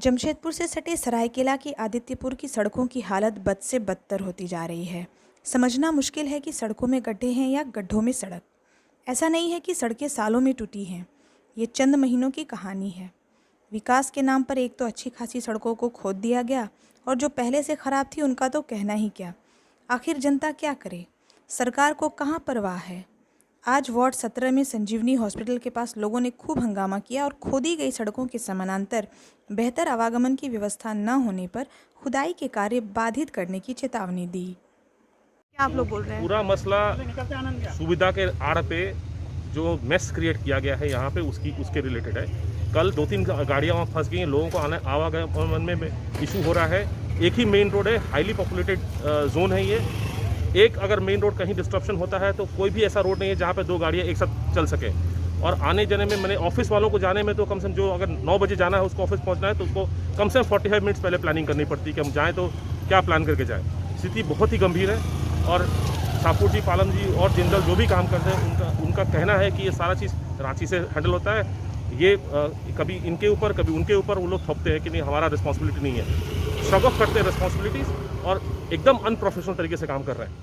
जमशेदपुर से सटे सरायकेला की आदित्यपुर की सड़कों की हालत बद से बदतर होती जा रही है। समझना मुश्किल है कि सड़कों में गड्ढे हैं या गड्ढों में सड़क। ऐसा नहीं है कि सड़कें सालों में टूटी हैं, ये चंद महीनों की कहानी है। विकास के नाम पर एक तो अच्छी खासी सड़कों को खोद दिया गया और जो पहले से ख़राब थी उनका तो कहना ही क्या। आखिर जनता क्या करे, सरकार को कहाँ परवाह है। आज वार्ड 17 में संजीवनी हॉस्पिटल के पास लोगों ने खूब हंगामा किया और खोदी गई सड़कों के समानांतर बेहतर आवागमन की व्यवस्था न होने पर खुदाई के कार्य बाधित करने की चेतावनी दी। क्या आप लोग बोल रहे हैं? पूरा मसला सुविधा के आड़ पे जो मेस क्रिएट किया गया है यहाँ पे उसके रिलेटेड है। कल 2-3 गाड़ियाँ वहाँ फंस गई हैं, लोगों को आवागमन में इशू हो रहा है। एक ही मेन रोड है, हाईली पॉपुलेटेड जोन है ये। एक अगर मेन रोड कहीं डिस्ट्रप्शन होता है तो कोई भी ऐसा रोड नहीं है जहाँ पे 2 गाड़ियाँ एक साथ चल सके। और आने जाने में मैंने ऑफिस वालों को जाने में तो कम से कम जो अगर 9 बजे जाना है उसको ऑफिस पहुँचना है तो उसको कम से कम 45 मिनट्स पहले प्लानिंग करनी पड़ती है कि हम जाएँ तो क्या प्लान करके जाएँ। स्थिति बहुत ही गंभीर है और ठाकुर जी, पालम जी और जिंदल जो भी काम करते हैं उनका कहना है कि ये सारा चीज़ रांची से हैंडल होता है। ये कभी इनके ऊपर कभी उनके ऊपर वो लोग थोपते हैं कि नहीं हमारा रिस्पॉन्सिबिलिटी नहीं है। श्रग ऑफ करते हैं रिस्पॉन्सिबिलिटीज़ और एकदम अनप्रोफेशनल तरीके से काम कर रहे हैं।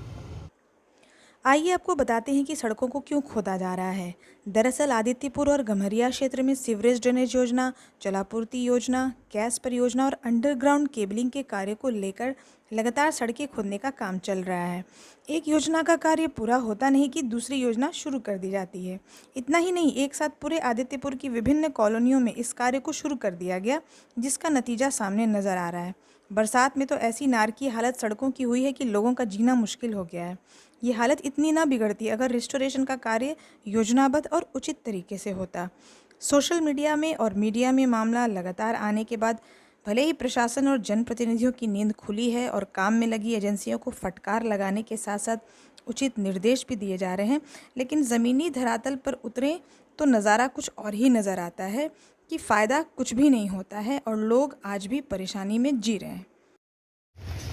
आइए आपको बताते हैं कि सड़कों को क्यों खोदा जा रहा है। दरअसल आदित्यपुर और गम्हरिया क्षेत्र में सीवरेज ड्रेनेज योजना, जलापूर्ति योजना, गैस परियोजना और अंडरग्राउंड केबलिंग के कार्य को लेकर लगातार सड़कें खोदने का काम चल रहा है। एक योजना का कार्य पूरा होता नहीं कि दूसरी योजना शुरू कर दी जाती है। इतना ही नहीं, एक साथ पूरे आदित्यपुर की विभिन्न कॉलोनियों में इस कार्य को शुरू कर दिया गया, जिसका नतीजा सामने नज़र आ रहा है। बरसात में तो ऐसी नारकीय हालत सड़कों की हुई है कि लोगों का जीना मुश्किल हो गया है। ये हालत इतनी ना बिगड़ती अगर रिस्टोरेशन का कार्य योजनाबद्ध और उचित तरीके से होता। सोशल मीडिया में और मीडिया में मामला लगातार आने के बाद भले ही प्रशासन और जनप्रतिनिधियों की नींद खुली है और काम में लगी एजेंसियों को फटकार लगाने के साथ साथ उचित निर्देश भी दिए जा रहे हैं, लेकिन ज़मीनी धरातल पर उतरें तो नज़ारा कुछ और ही नज़र आता है कि फ़ायदा कुछ भी नहीं होता है और लोग आज भी परेशानी में जी रहे हैं।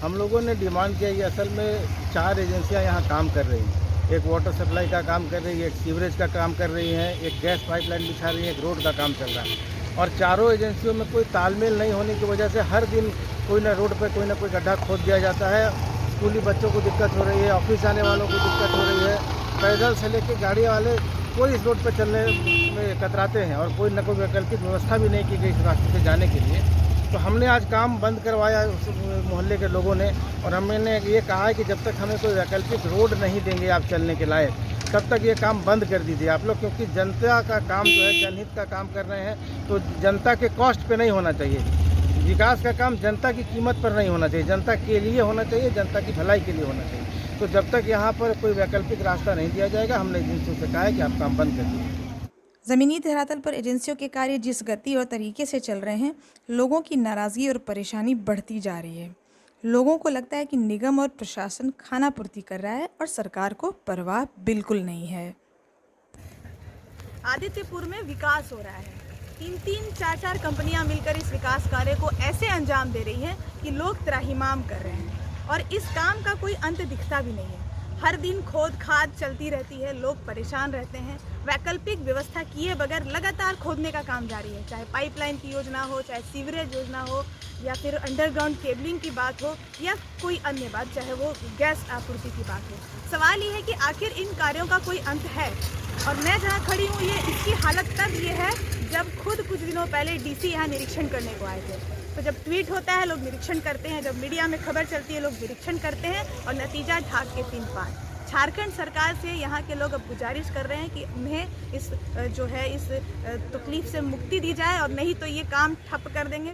हम लोगों ने डिमांड किया कि असल में 4 एजेंसियां यहाँ काम कर रही हैं। एक वाटर सप्लाई का काम कर रही है, एक सीवरेज का काम कर रही है, एक गैस पाइपलाइन बिछा रही है, एक रोड का काम चल रहा है। और चारों एजेंसियों में कोई तालमेल नहीं होने की वजह से हर दिन कोई ना रोड पर कोई ना कोई गड्ढा खोद दिया जाता है। स्कूली बच्चों को दिक्कत हो रही है, ऑफिस जाने वालों को दिक्कत हो रही है, पैदल से लेकर गाड़ी वाले कोई इस रोड पर चलने में कतराते हैं और कोई न कोई वैकल्पिक व्यवस्था भी नहीं की गई इस रास्ते पर जाने के लिए। तो हमने आज काम बंद करवाया उस मोहल्ले के लोगों ने और हमने ये कहा है कि जब तक हमें कोई वैकल्पिक रोड नहीं देंगे आप चलने के लायक, तब तक ये काम बंद कर दीजिए आप लोग, क्योंकि जनता का काम जो है जनहित का काम कर रहे हैं तो जनता के कॉस्ट पे नहीं होना चाहिए। विकास का काम जनता की कीमत पर नहीं होना चाहिए, जनता के लिए होना चाहिए, जनता की भलाई के लिए होना चाहिए। तो जब तक यहाँ पर कोई वैकल्पिक रास्ता नहीं दिया जाएगा, हमने एजेंसियों से कहा है कि आप काम बंद कर दीजिए। ज़मीनी धरातल पर एजेंसियों के कार्य जिस गति और तरीके से चल रहे हैं, लोगों की नाराज़गी और परेशानी बढ़ती जा रही है। लोगों को लगता है कि निगम और प्रशासन खानापूर्ति कर रहा है और सरकार को परवाह बिल्कुल नहीं है। आदित्यपुर में विकास हो रहा है। 3-3, 4-4 कंपनियां मिलकर इस विकास कार्य को ऐसे अंजाम दे रही हैं कि लोग त्राहिमाम कर रहे हैं और इस काम का कोई अंत दिखता भी नहीं है। हर दिन खोद खाद चलती रहती है, लोग परेशान रहते हैं। वैकल्पिक व्यवस्था किए बगैर लगातार खोदने का काम जारी है, चाहे पाइपलाइन की योजना हो, चाहे सीवरेज योजना हो, या फिर अंडरग्राउंड केबलिंग की बात हो, या कोई अन्य बात, चाहे वो गैस आपूर्ति की बात हो। सवाल ये है कि आखिर इन कार्यों का कोई अंत है। और मैं जहाँ खड़ी हूँ इसकी हालत तब ये है जब खुद कुछ दिनों पहले डीसी यहाँ निरीक्षण करने को आए थे। तो जब ट्वीट होता है लोग निरीक्षण करते हैं, जब मीडिया में खबर चलती है लोग निरीक्षण करते हैं और नतीजा ढाक के 3 पार। झारखंड सरकार से यहाँ के लोग अब गुजारिश कर रहे हैं कि उन्हें इस तकलीफ से मुक्ति दी जाए और नहीं तो ये काम ठप कर देंगे।